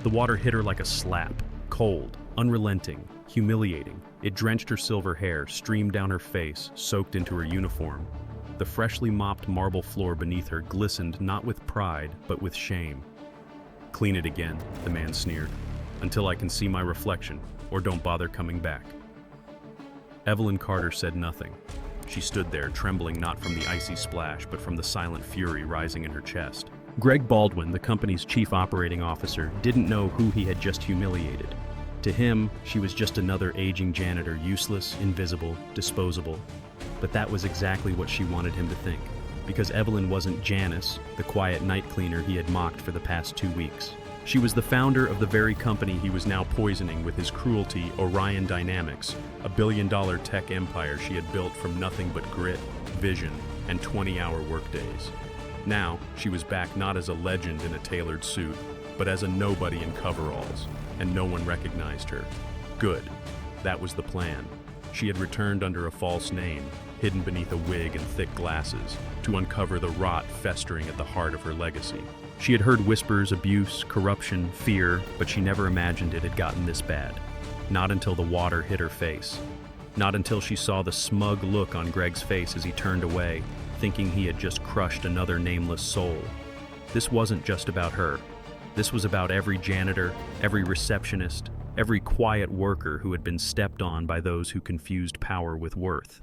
The water hit her like a slap, cold, unrelenting, humiliating. It drenched her silver hair, streamed down her face, soaked into her uniform. The freshly mopped marble floor beneath her glistened not with pride, but with shame. "Clean it again," the man sneered, "until I can see my reflection, or don't bother coming back." Evelyn Carter said nothing. She stood there, trembling not from the icy splash, but from the silent fury rising in her chest. Greg Baldwin, the company's chief operating officer, didn't know who he had just humiliated. To him, she was just another aging janitor, useless, invisible, disposable. But that was exactly what she wanted him to think, because Evelyn wasn't Janice, the quiet night cleaner he had mocked for the past 2 weeks. She was the founder of the very company he was now poisoning with his cruelty, Orion Dynamics, a billion-dollar tech empire she had built from nothing but grit, vision, and 20-hour workdays. Now, she was back not as a legend in a tailored suit, but as a nobody in coveralls, and no one recognized her. Good. That was the plan. She had returned under a false name, hidden beneath a wig and thick glasses, to uncover the rot festering at the heart of her legacy. She had heard whispers, abuse, corruption, fear, but she never imagined it had gotten this bad. Not until the water hit her face. Not until she saw the smug look on Greg's face as he turned away, thinking he had just crushed another nameless soul. This wasn't just about her. This was about every janitor, every receptionist, every quiet worker who had been stepped on by those who confused power with worth.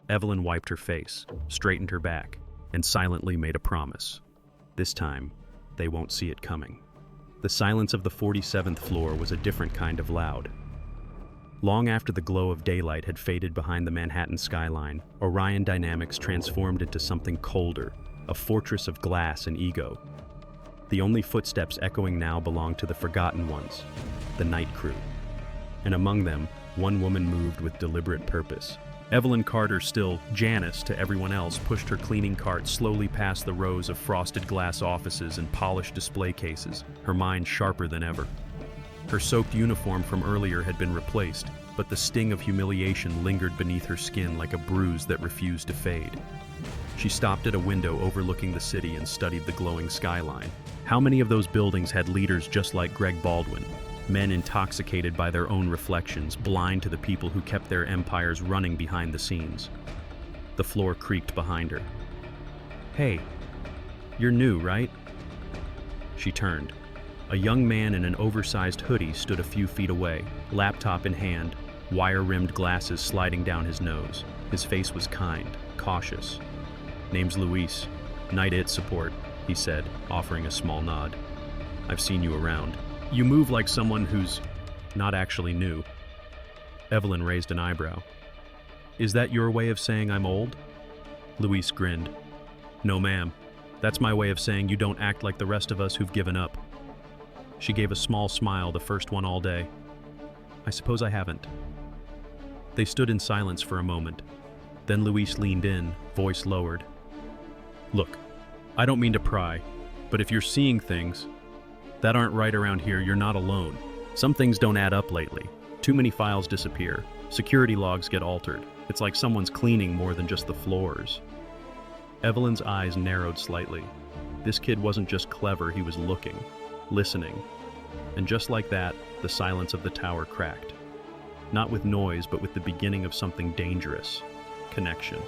Evelyn wiped her face, straightened her back, and silently made a promise. This time, they won't see it coming. The silence of the 47th floor was a different kind of loud. Long after the glow of daylight had faded behind the Manhattan skyline, Orion Dynamics transformed into something colder, a fortress of glass and ego. The only footsteps echoing now belonged to the forgotten ones, the night crew. And among them, one woman moved with deliberate purpose. Evelyn Carter, still Janice to everyone else, pushed her cleaning cart slowly past the rows of frosted glass offices and polished display cases, her mind sharper than ever. Her soaked uniform from earlier had been replaced, but the sting of humiliation lingered beneath her skin like a bruise that refused to fade. She stopped at a window overlooking the city and studied the glowing skyline. How many of those buildings had leaders just like Greg Baldwin? Men intoxicated by their own reflections, blind to the people who kept their empires running behind the scenes. The floor creaked behind her. "Hey, you're new, right?" She turned. A young man in an oversized hoodie stood a few feet away, laptop in hand, wire-rimmed glasses sliding down his nose. His face was kind, cautious. "Name's Luis. Night It support," he said, offering a small nod. "I've seen you around. You move like someone who's not actually new." Evelyn raised an eyebrow. "Is that your way of saying I'm old?" Luis grinned. "No, ma'am. That's my way of saying you don't act like the rest of us who've given up." She gave a small smile, the first one all day. "I suppose I haven't." They stood in silence for a moment. Then Luis leaned in, voice lowered. "Look, I don't mean to pry, but if you're seeing things that aren't right around here, you're not alone. Some things don't add up lately. Too many files disappear. Security logs get altered. It's like someone's cleaning more than just the floors." Evelyn's eyes narrowed slightly. This kid wasn't just clever, he was looking, listening. And just like that, the silence of the tower cracked. Not with noise, but with the beginning of something dangerous. Connection.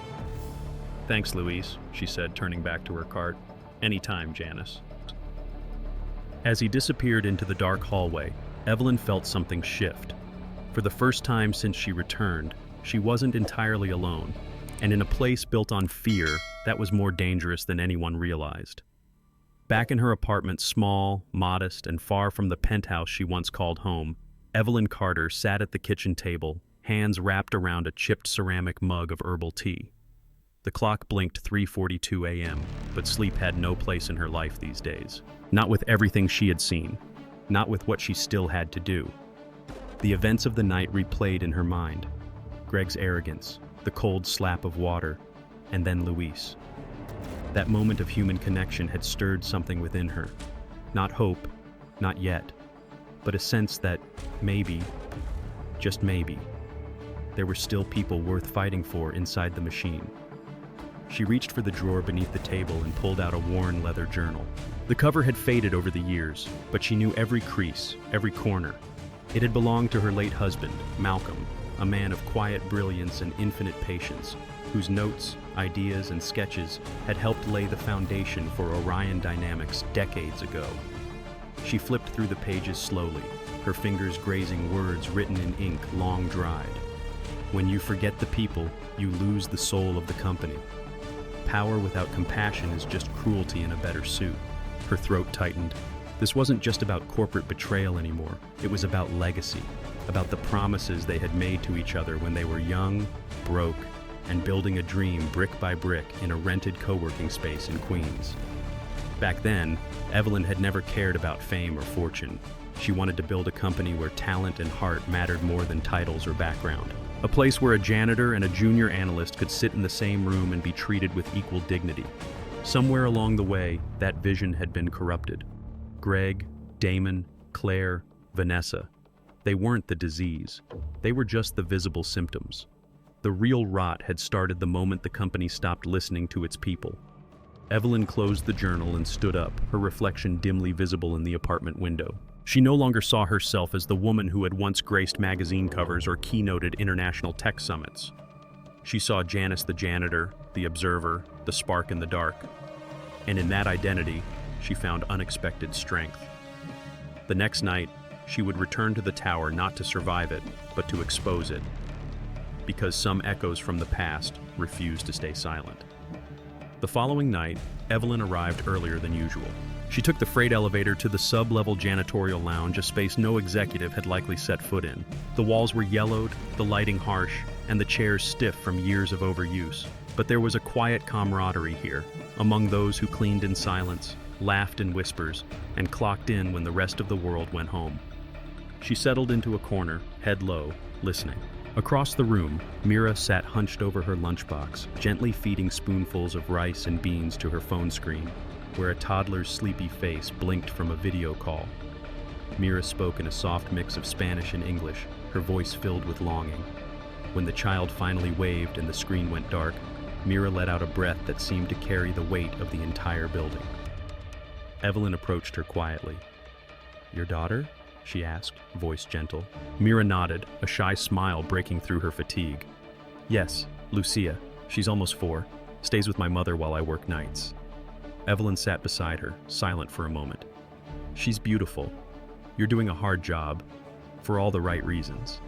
"Thanks, Luis," she said, turning back to her cart. "Anytime, Janice." As he disappeared into the dark hallway, Evelyn felt something shift. For the first time since she returned, she wasn't entirely alone, and in a place built on fear that was more dangerous than anyone realized. Back in her apartment, small, modest, and far from the penthouse she once called home, Evelyn Carter sat at the kitchen table, hands wrapped around a chipped ceramic mug of herbal tea. The clock blinked 3:42 a.m., but sleep had no place in her life these days. Not with everything she had seen, not with what she still had to do. The events of the night replayed in her mind. Greg's arrogance, the cold slap of water, and then Luis. That moment of human connection had stirred something within her. Not hope, not yet, but a sense that maybe, just maybe, there were still people worth fighting for inside the machine. She reached for the drawer beneath the table and pulled out a worn leather journal. The cover had faded over the years, but she knew every crease, every corner. It had belonged to her late husband, Malcolm, a man of quiet brilliance and infinite patience, whose notes, ideas, and sketches had helped lay the foundation for Orion Dynamics decades ago. She flipped through the pages slowly, her fingers grazing words written in ink long dried. When you forget the people, you lose the soul of the company. Power without compassion is just cruelty in a better suit. Her throat tightened. This wasn't just about corporate betrayal anymore. It was about legacy, about the promises they had made to each other when they were young, broke, and building a dream brick by brick in a rented co-working space in Queens. Back then, Evelyn had never cared about fame or fortune. She wanted to build a company where talent and heart mattered more than titles or background. A place where a janitor and a junior analyst could sit in the same room and be treated with equal dignity. Somewhere along the way, that vision had been corrupted. Greg, Damon, Claire, Vanessa. They weren't the disease. They were just the visible symptoms. The real rot had started the moment the company stopped listening to its people. Evelyn closed the journal and stood up, her reflection dimly visible in the apartment window. She no longer saw herself as the woman who had once graced magazine covers or keynoted international tech summits. She saw Janice the janitor, the observer, the spark in the dark. And in that identity, she found unexpected strength. The next night, she would return to the tower not to survive it, but to expose it. Because some echoes from the past refused to stay silent. The following night, Evelyn arrived earlier than usual. She took the freight elevator to the sub-level janitorial lounge, a space no executive had likely set foot in. The walls were yellowed, the lighting harsh, and the chairs stiff from years of overuse. But there was a quiet camaraderie here, among those who cleaned in silence, laughed in whispers, and clocked in when the rest of the world went home. She settled into a corner, head low, listening. Across the room, Mira sat hunched over her lunchbox, gently feeding spoonfuls of rice and beans to her phone screen, where a toddler's sleepy face blinked from a video call. Mira spoke in a soft mix of Spanish and English, her voice filled with longing. When the child finally waved and the screen went dark, Mira let out a breath that seemed to carry the weight of the entire building. Evelyn approached her quietly. "Your daughter?" she asked, voice gentle. Mira nodded, a shy smile breaking through her fatigue. "Yes, Lucia. She's almost 4. Stays with my mother while I work nights." Evelyn sat beside her, silent for a moment. "She's beautiful. You're doing a hard job, for all the right reasons."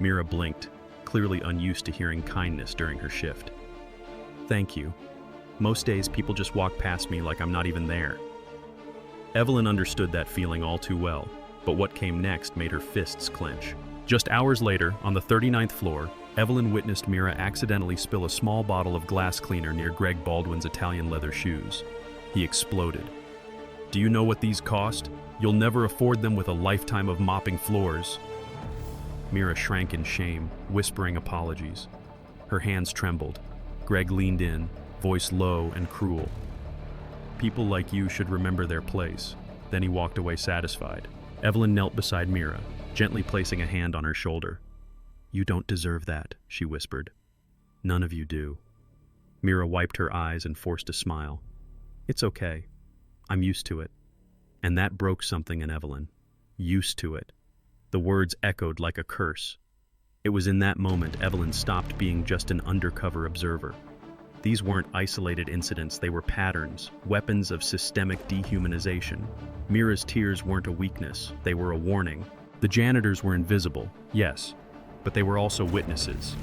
Mira blinked, clearly unused to hearing kindness during her shift. "Thank you. Most days people just walk past me like I'm not even there." Evelyn understood that feeling all too well, but what came next made her fists clench. Just hours later, on the 39th floor, Evelyn witnessed Mira accidentally spill a small bottle of glass cleaner near Greg Baldwin's Italian leather shoes. He exploded. "Do you know what these cost? You'll never afford them with a lifetime of mopping floors." Mira shrank in shame, whispering apologies. Her hands trembled. Greg leaned in, voice low and cruel. "People like you should remember their place." Then he walked away satisfied. Evelyn knelt beside Mira, gently placing a hand on her shoulder. "You don't deserve that," she whispered. "None of you do." Mira wiped her eyes and forced a smile. "It's okay. I'm used to it." And that broke something in Evelyn. Used to it. The words echoed like a curse. It was in that moment Evelyn stopped being just an undercover observer. These weren't isolated incidents, they were patterns, weapons of systemic dehumanization. Mira's tears weren't a weakness, they were a warning. The janitors were invisible, yes, but they were also witnesses.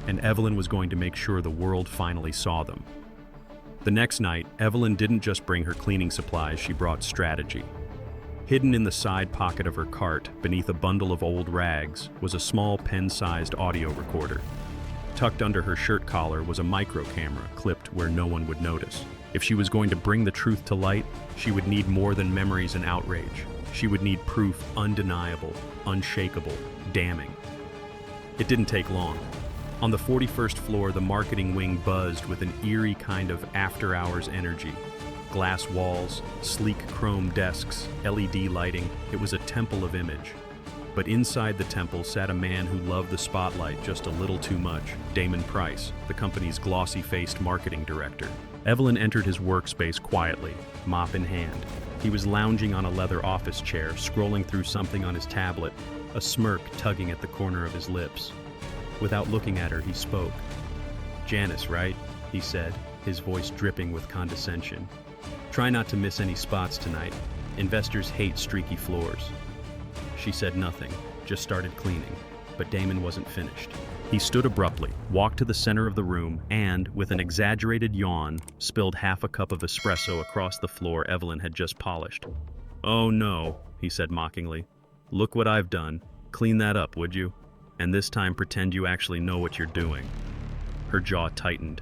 And Evelyn was going to make sure the world finally saw them. The next night, Evelyn didn't just bring her cleaning supplies, she brought strategy. Hidden in the side pocket of her cart, beneath a bundle of old rags, was a small pen-sized audio recorder. Tucked under her shirt collar was a micro camera clipped where no one would notice. If she was going to bring the truth to light, she would need more than memories and outrage. She would need proof undeniable, unshakable, damning. It didn't take long. On the 41st floor, the marketing wing buzzed with an eerie kind of after-hours energy. Glass walls, sleek chrome desks, LED lighting, it was a temple of image. But inside the temple sat a man who loved the spotlight just a little too much, Damon Price, the company's glossy-faced marketing director. Evelyn entered his workspace quietly, mop in hand. He was lounging on a leather office chair, scrolling through something on his tablet, a smirk tugging at the corner of his lips. Without looking at her, he spoke. "Janice, right?" he said, his voice dripping with condescension. "Try not to miss any spots tonight. Investors hate streaky floors." She said nothing, just started cleaning, but Damon wasn't finished. He stood abruptly, walked to the center of the room, and, with an exaggerated yawn, spilled half a cup of espresso across the floor Evelyn had just polished. "Oh no," he said mockingly. "Look what I've done. Clean that up, would you? And this time pretend you actually know what you're doing." Her jaw tightened.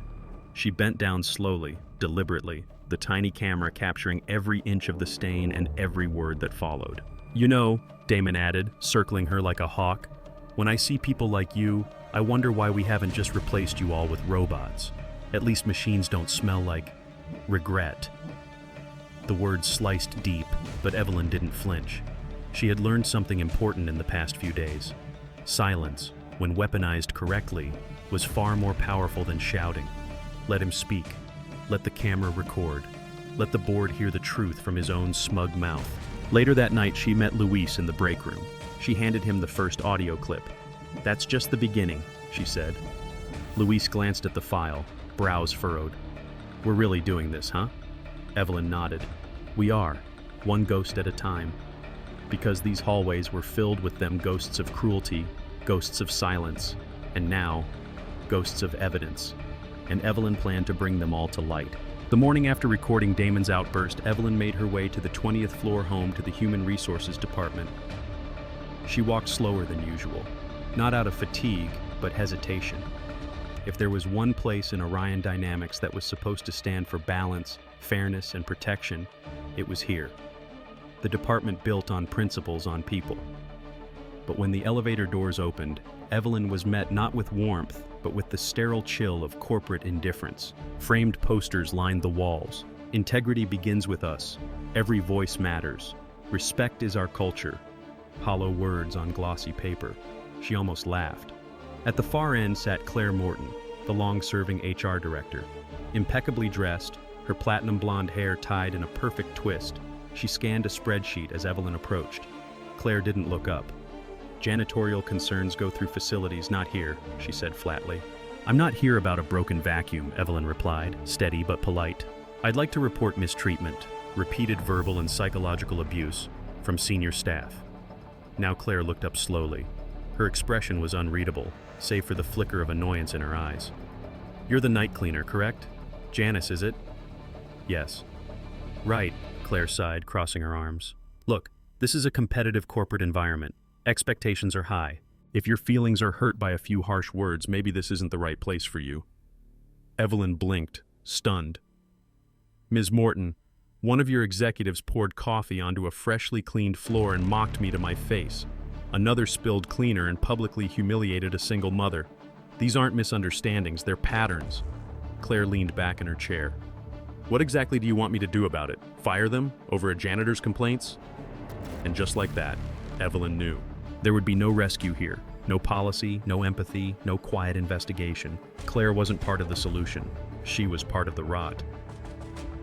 She bent down slowly, deliberately, the tiny camera capturing every inch of the stain and every word that followed. "You know," Damon added, circling her like a hawk, "when I see people like you, I wonder why we haven't just replaced you all with robots. At least machines don't smell like regret." The words sliced deep, but Evelyn didn't flinch. She had learned something important in the past few days. Silence, when weaponized correctly, was far more powerful than shouting. Let him speak. Let the camera record. Let the board hear the truth from his own smug mouth. Later that night, she met Luis in the break room. She handed him the first audio clip. "That's just the beginning," she said. Luis glanced at the file, brows furrowed. "We're really doing this, huh?" Evelyn nodded. "We are, one ghost at a time. Because these hallways were filled with them ghosts of cruelty, ghosts of silence, and now, ghosts of evidence." And Evelyn planned to bring them all to light. The morning after recording Damon's outburst, Evelyn made her way to the 20th floor home to the Human Resources Department. She walked slower than usual, not out of fatigue, but hesitation. If there was one place in Orion Dynamics that was supposed to stand for balance, fairness, and protection, it was here. The department built on principles, on people. But when the elevator doors opened, Evelyn was met not with warmth, but with the sterile chill of corporate indifference. Framed posters lined the walls. "Integrity begins with us. Every voice matters. Respect is our culture." Hollow words on glossy paper. She almost laughed. At the far end sat Claire Morton, the long-serving HR director. Impeccably dressed, her platinum blonde hair tied in a perfect twist, she scanned a spreadsheet as Evelyn approached. Claire didn't look up. "Janitorial concerns go through facilities, not here," she said flatly. "I'm not here about a broken vacuum," Evelyn replied, steady but polite. "I'd like to report mistreatment, repeated verbal and psychological abuse, from senior staff." Now Claire looked up slowly. Her expression was unreadable, save for the flicker of annoyance in her eyes. "You're the night cleaner, correct? Janice, is it?" "Yes." "Right," Claire sighed, crossing her arms. "Look, this is a competitive corporate environment. Expectations are high. If your feelings are hurt by a few harsh words, maybe this isn't the right place for you." Evelyn blinked, stunned. "Ms. Morton, one of your executives poured coffee onto a freshly cleaned floor and mocked me to my face. Another spilled cleaner and publicly humiliated a single mother. These aren't misunderstandings, they're patterns." Claire leaned back in her chair. "What exactly do you want me to do about it? Fire them over a janitor's complaints?" And just like that, Evelyn knew. There would be no rescue here, no policy, no empathy, no quiet investigation. Claire wasn't part of the solution. She was part of the rot.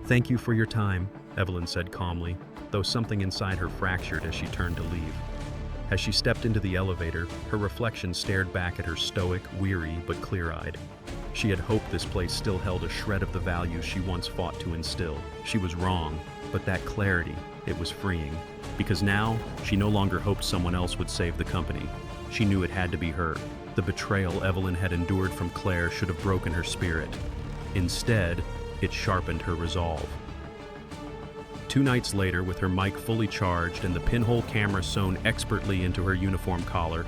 "Thank you for your time," Evelyn said calmly, though something inside her fractured as she turned to leave. As she stepped into the elevator, her reflection stared back at her stoic, weary, but clear-eyed. She had hoped this place still held a shred of the values she once fought to instill. She was wrong, but that clarity, it was freeing. Because now, she no longer hoped someone else would save the company. She knew it had to be her. The betrayal Evelyn had endured from Claire should have broken her spirit. Instead, it sharpened her resolve. 2 nights later, with her mic fully charged and the pinhole camera sewn expertly into her uniform collar,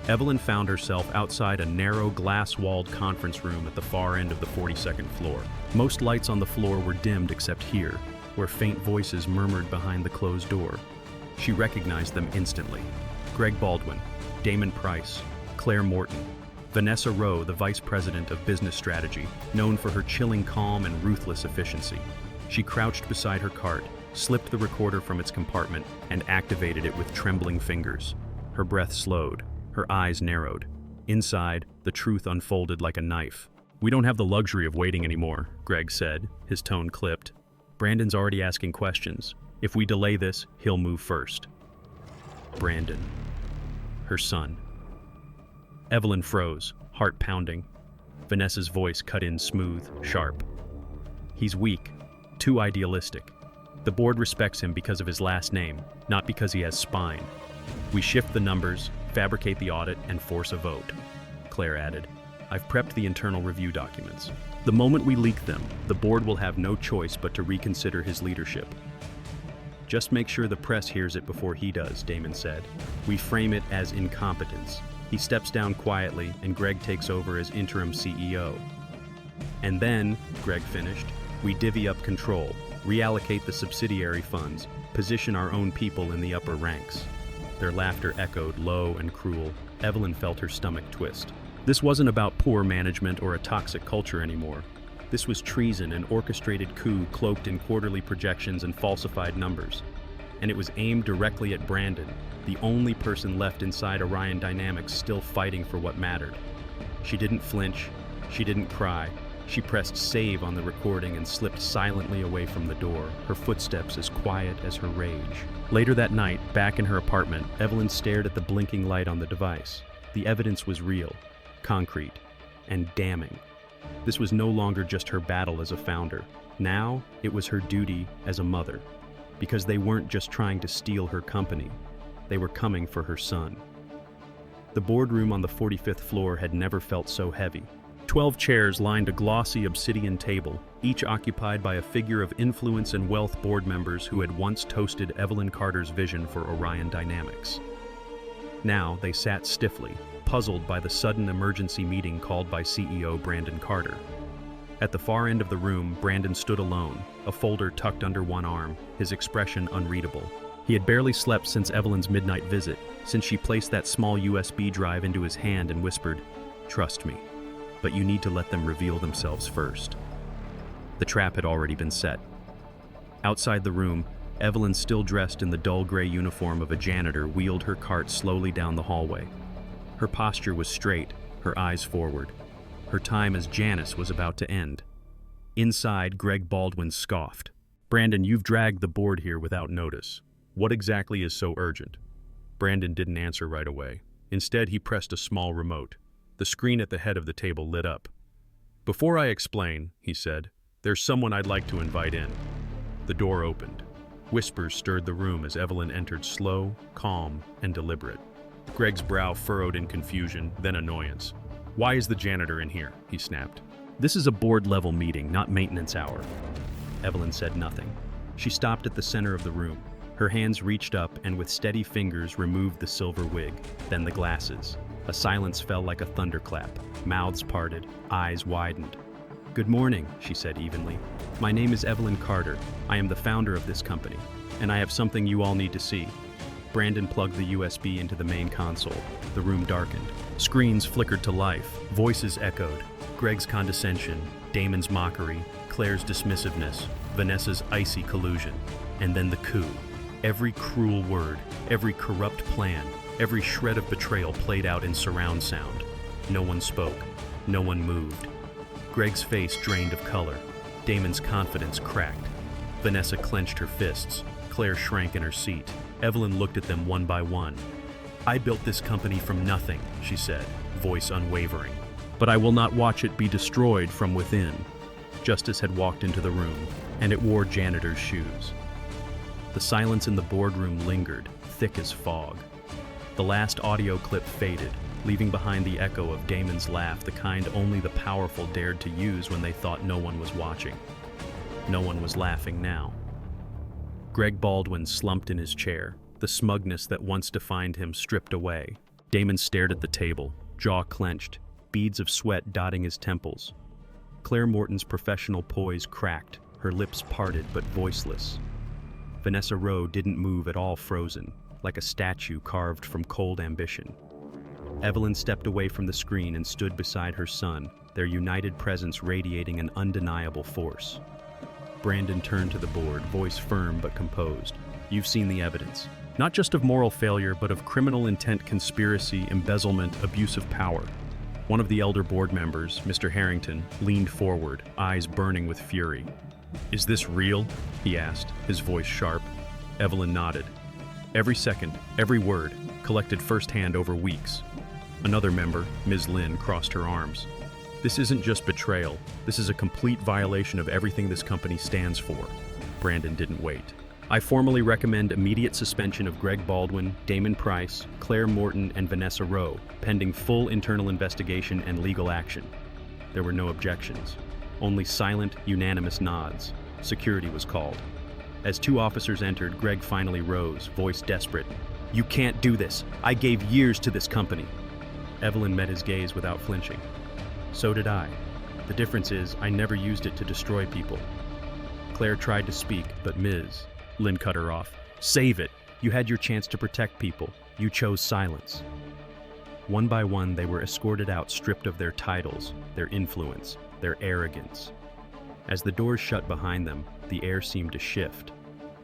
Evelyn found herself outside a narrow, glass-walled conference room at the far end of the 42nd floor. Most lights on the floor were dimmed except here, where faint voices murmured behind the closed door. She recognized them instantly. Greg Baldwin, Damon Price, Claire Morton, Vanessa Rowe, the Vice President of Business Strategy, known for her chilling calm and ruthless efficiency. She crouched beside her cart, slipped the recorder from its compartment, and activated it with trembling fingers. Her breath slowed, her eyes narrowed. Inside, the truth unfolded like a knife. "We don't have the luxury of waiting anymore," Greg said, his tone clipped. "Brandon's already asking questions. If we delay this, he'll move first." Brandon. Her son. Evelyn froze, heart pounding. Vanessa's voice cut in smooth, sharp. "He's weak, too idealistic. The board respects him because of his last name, not because he has spine. We shift the numbers, fabricate the audit, and force a vote," Claire added. "I've prepped the internal review documents. The moment we leak them, the board will have no choice but to reconsider his leadership." "Just make sure the press hears it before he does," Damon said. "We frame it as incompetence. He steps down quietly, and Greg takes over as interim CEO. And then," Greg finished, "we divvy up control, reallocate the subsidiary funds, position our own people in the upper ranks." Their laughter echoed, low and cruel. Evelyn felt her stomach twist. This wasn't about poor management or a toxic culture anymore. This was treason, an orchestrated coup cloaked in quarterly projections and falsified numbers. And it was aimed directly at Brandon, the only person left inside Orion Dynamics still fighting for what mattered. She didn't flinch. She didn't cry. She pressed save on the recording and slipped silently away from the door, her footsteps as quiet as her rage. Later that night, back in her apartment, Evelyn stared at the blinking light on the device. The evidence was real, concrete, and damning. This was no longer just her battle as a founder. Now, it was her duty as a mother. Because they weren't just trying to steal her company. They were coming for her son. The boardroom on the 45th floor had never felt so heavy. 12 chairs lined a glossy obsidian table, each occupied by a figure of influence and wealth board members who had once toasted Evelyn Carter's vision for Orion Dynamics. Now they sat stiffly, puzzled by the sudden emergency meeting called by CEO Brandon Carter. At the far end of the room, Brandon stood alone, a folder tucked under one arm, his expression unreadable. He had barely slept since Evelyn's midnight visit, since she placed that small USB drive into his hand and whispered, "Trust me, but you need to let them reveal themselves first." The trap had already been set. Outside the room, Evelyn, still dressed in the dull gray uniform of a janitor, wheeled her cart slowly down the hallway. Her posture was straight, her eyes forward. Her time as Janice was about to end. Inside, Greg Baldwin scoffed. "Brandon, you've dragged the board here without notice. What exactly is so urgent?" Brandon didn't answer right away. Instead, he pressed a small remote. The screen at the head of the table lit up. "Before I explain," he said, "there's someone I'd like to invite in." The door opened. Whispers stirred the room as Evelyn entered, slow, calm, and deliberate. Greg's brow furrowed in confusion, then annoyance. "Why is the janitor in here?" he snapped. "This is a board-level meeting, not maintenance hour." Evelyn said nothing. She stopped at the center of the room. Her hands reached up and with steady fingers removed the silver wig, then the glasses. A silence fell like a thunderclap. Mouths parted, eyes widened. "Good morning," she said evenly. "My name is Evelyn Carter. I am the founder of this company, and I have something you all need to see." Brandon plugged the USB into the main console. The room darkened. Screens flickered to life. Voices echoed. Greg's condescension, Damon's mockery, Claire's dismissiveness, Vanessa's icy collusion, and then the coup. Every cruel word, every corrupt plan, every shred of betrayal played out in surround sound. No one spoke. No one moved. Greg's face drained of color. Damon's confidence cracked. Vanessa clenched her fists. Claire shrank in her seat. Evelyn looked at them one by one. "I built this company from nothing," she said, voice unwavering. "But I will not watch it be destroyed from within." Justice had walked into the room, and it wore janitor's shoes. The silence in the boardroom lingered, thick as fog. The last audio clip faded, leaving behind the echo of Damon's laugh, the kind only the powerful dared to use when they thought no one was watching. No one was laughing now. Greg Baldwin slumped in his chair, the smugness that once defined him stripped away. Damon stared at the table, jaw clenched, beads of sweat dotting his temples. Claire Morton's professional poise cracked, her lips parted but voiceless. Vanessa Rowe didn't move at all, frozen, like a statue carved from cold ambition. Evelyn stepped away from the screen and stood beside her son, their united presence radiating an undeniable force. Brandon turned to the board, voice firm but composed. You've seen the evidence. Not just of moral failure, but of criminal intent, conspiracy, embezzlement, abuse of power. One of the elder board members, Mr. Harrington, leaned forward, eyes burning with fury. "Is this real?" he asked, his voice sharp. Evelyn nodded. Every second, every word, collected firsthand over weeks. Another member, Ms. Lynn, crossed her arms. "This isn't just betrayal. This is a complete violation of everything this company stands for." Brandon didn't wait. "I formally recommend immediate suspension of Greg Baldwin, Damon Price, Claire Morton, and Vanessa Rowe, pending full internal investigation and legal action." There were no objections, only silent, unanimous nods. Security was called. As two officers entered, Greg finally rose, voice desperate. "You can't do this. I gave years to this company." Evelyn met his gaze without flinching. "So did I. The difference is I never used it to destroy people." Claire tried to speak, but Ms. Lynn cut her off. "Save it. You had your chance to protect people. You chose silence." One by one, they were escorted out, stripped of their titles, their influence, their arrogance. As the doors shut behind them, the air seemed to shift.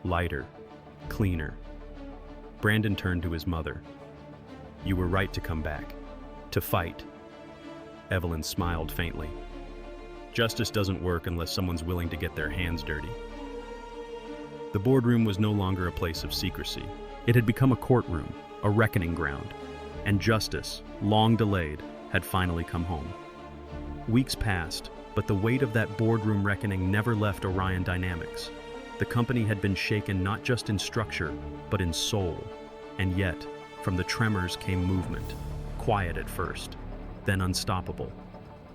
Lighter, cleaner. Brandon turned to his mother. "You were right to come back. To fight." Evelyn smiled faintly. "Justice doesn't work unless someone's willing to get their hands dirty." The boardroom was no longer a place of secrecy. It had become a courtroom, a reckoning ground, and justice, long delayed, had finally come home. Weeks passed, but the weight of that boardroom reckoning never left Orion Dynamics. The company had been shaken not just in structure, but in soul. And yet, from the tremors came movement, quiet at first, then unstoppable.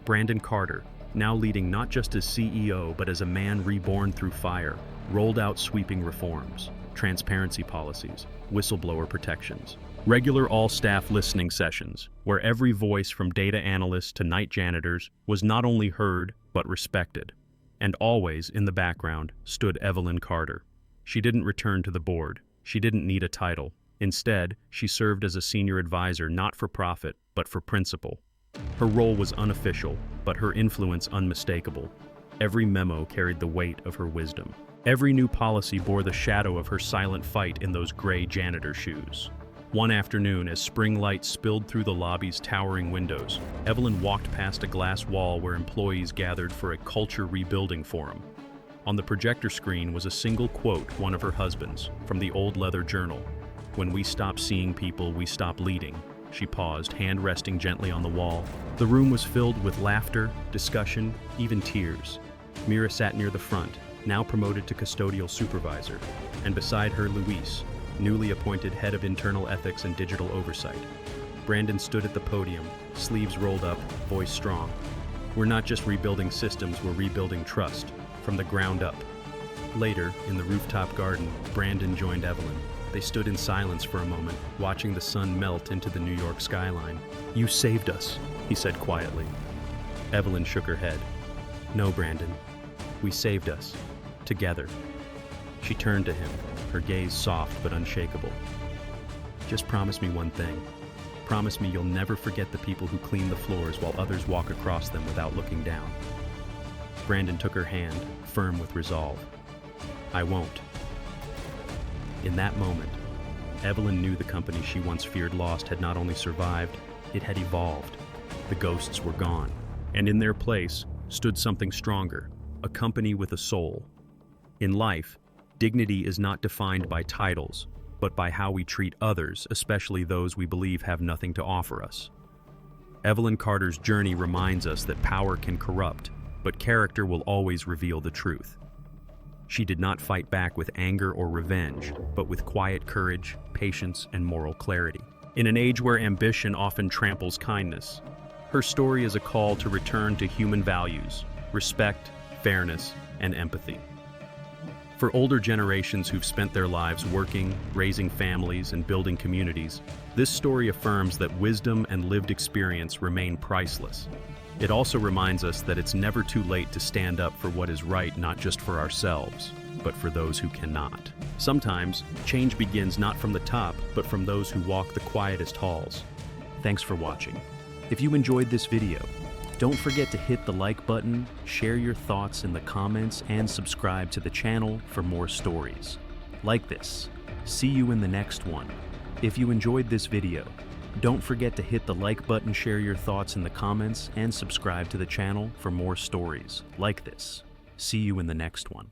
Brandon Carter, now leading not just as CEO, but as a man reborn through fire, rolled out sweeping reforms, transparency policies, whistleblower protections, regular all-staff listening sessions, where every voice from data analysts to night janitors was not only heard, but respected. And always, in the background, stood Evelyn Carter. She didn't return to the board. She didn't need a title. Instead, she served as a senior advisor not for profit, but for principle. Her role was unofficial, but her influence unmistakable. Every memo carried the weight of her wisdom. Every new policy bore the shadow of her silent fight in those gray janitor shoes. One afternoon, as spring light spilled through the lobby's towering windows, Evelyn walked past a glass wall where employees gathered for a culture rebuilding forum. On the projector screen was a single quote, one of her husband's, from the old leather journal. "When we stop seeing people, we stop leading." She paused, hand resting gently on the wall. The room was filled with laughter, discussion, even tears. Mira sat near the front, now promoted to custodial supervisor, and beside her Luis, newly appointed head of internal ethics and digital oversight. Brandon stood at the podium, sleeves rolled up, voice strong. "We're not just rebuilding systems, we're rebuilding trust, from the ground up." Later, in the rooftop garden, Brandon joined Evelyn. They stood in silence for a moment, watching the sun melt into the New York skyline. "You saved us," he said quietly. Evelyn shook her head. "No, Brandon. We saved us. Together." She turned to him, her gaze soft but unshakable. "Just promise me one thing. Promise me you'll never forget the people who clean the floors while others walk across them without looking down." Brandon took her hand, firm with resolve. "I won't." In that moment, Evelyn knew the company she once feared lost had not only survived, it had evolved. The ghosts were gone, and in their place stood something stronger, a company with a soul. In life, dignity is not defined by titles, but by how we treat others, especially those we believe have nothing to offer us. Evelyn Carter's journey reminds us that power can corrupt, but character will always reveal the truth. She did not fight back with anger or revenge, but with quiet courage, patience, and moral clarity. In an age where ambition often tramples kindness, her story is a call to return to human values, respect, fairness, and empathy. For older generations who've spent their lives working, raising families, and building communities, this story affirms that wisdom and lived experience remain priceless. It also reminds us that it's never too late to stand up for what is right, not just for ourselves, but for those who cannot. Sometimes, change begins not from the top, but from those who walk the quietest halls. Thanks for watching. If you enjoyed this video, don't forget to hit the like button, share your thoughts in the comments, and subscribe to the channel for more stories like this. See you in the next one. If you enjoyed this video, don't forget to hit the like button, share your thoughts in the comments, and subscribe to the channel for more stories like this. See you in the next one.